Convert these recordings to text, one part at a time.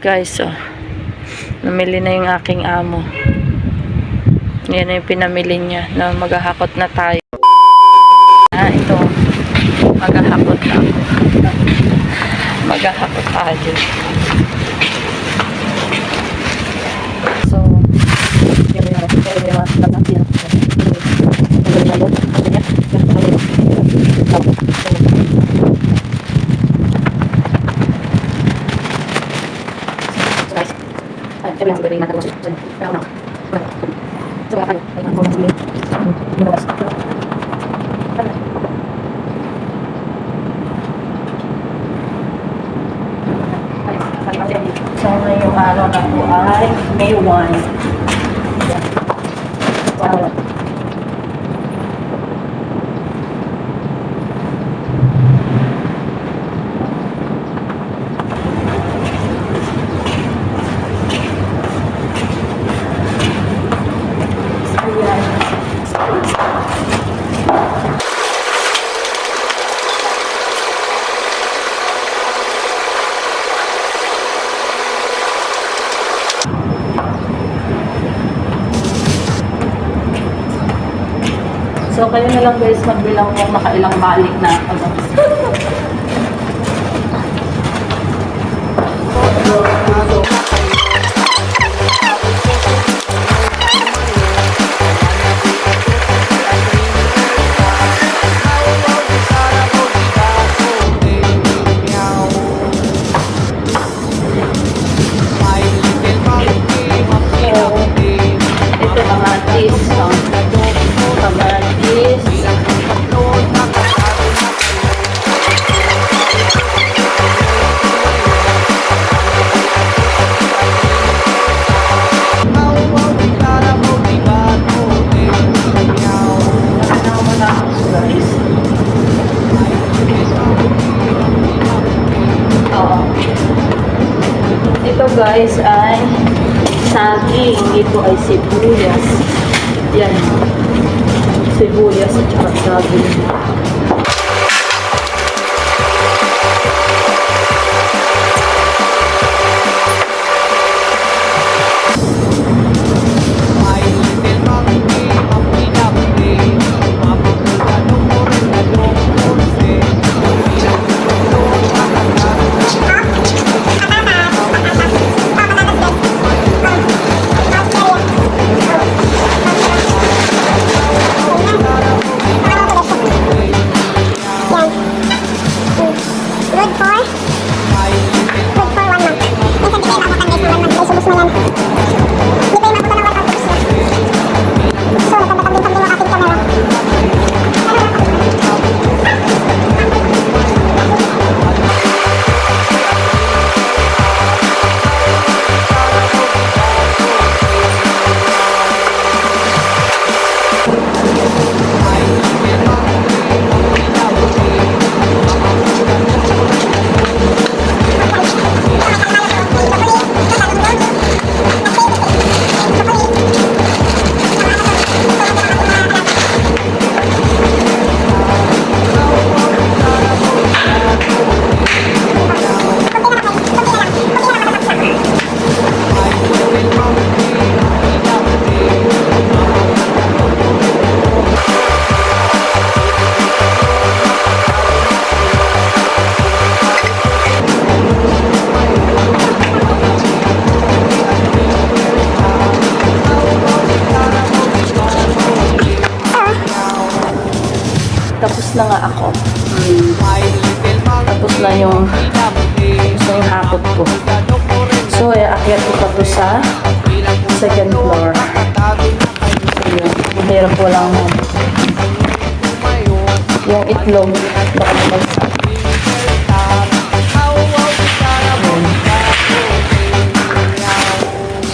Guys, namili na yung aking amo. Yan na yung pinamili niya na maghahakot na tayo. Ito. Maghahakot na ako. Maghahakot tayo. So, so ngayong araw na po ay May 1. So, kayo na lang guys magbilang kung nakailang balik na ano. Ito mga tis, ito guys ay saging, ito ay sibuyas. Yan, sibuyas at saka saging. Tapos na nga ako. Tapos na yung hakot ko. So, akyat ko pa to sa second floor. So, yun. Mahirap ko lang yung itlog. Baka nabalsa.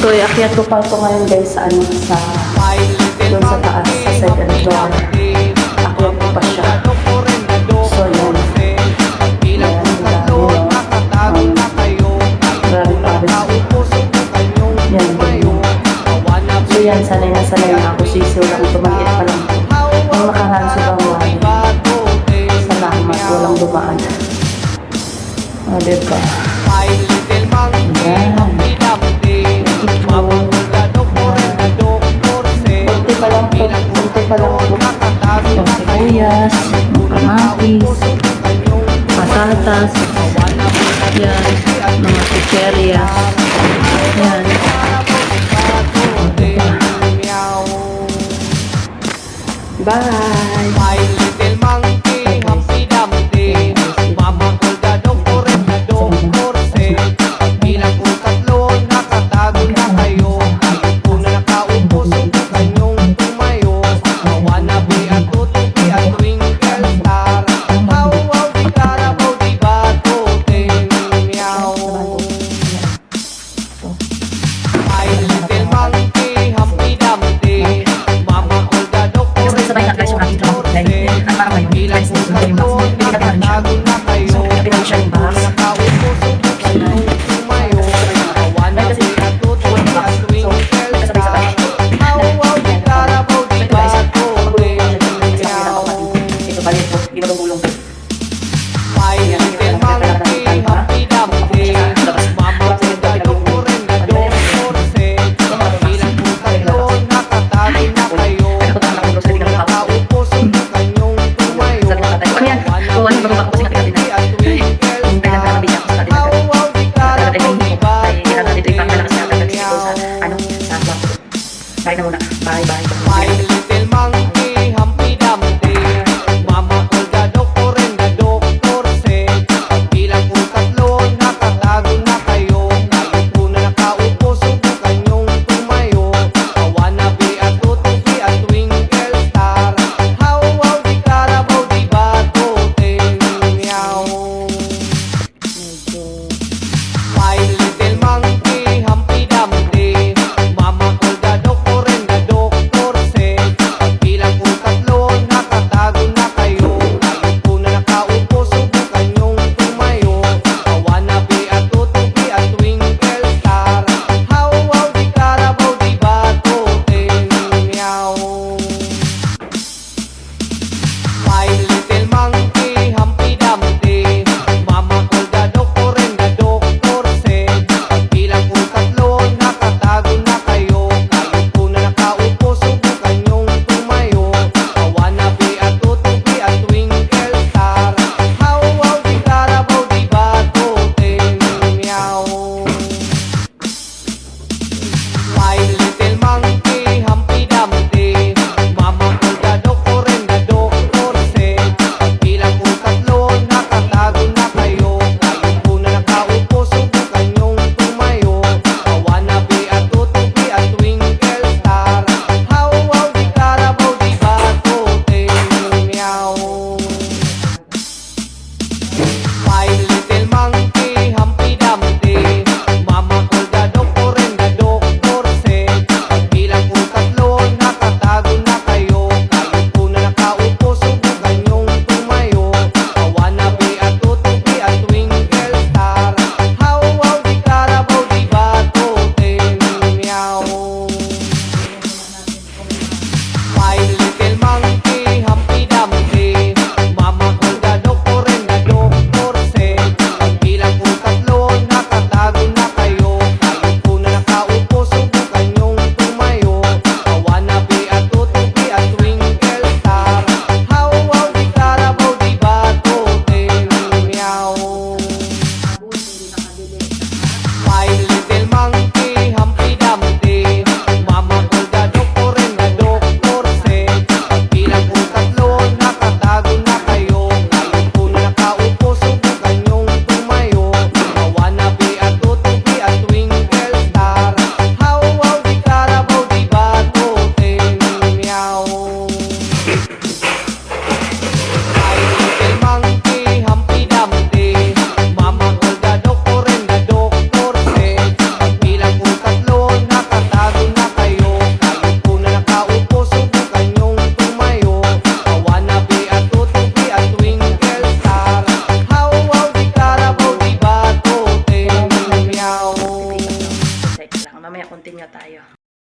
So, akyat ko pa to ngayon guys sa ano, doon sa taas, sa second floor. Akyat ko pa siya. So, yun. So yan, sanay na ako. Sisiw lang ito. Maliit pa lang. Ang makahanso lang wala. Salamat. Walang dumaan. O, diba? Yan. sibuyas, kamatis, patatas, yan, mga chicherya, yan. Bye!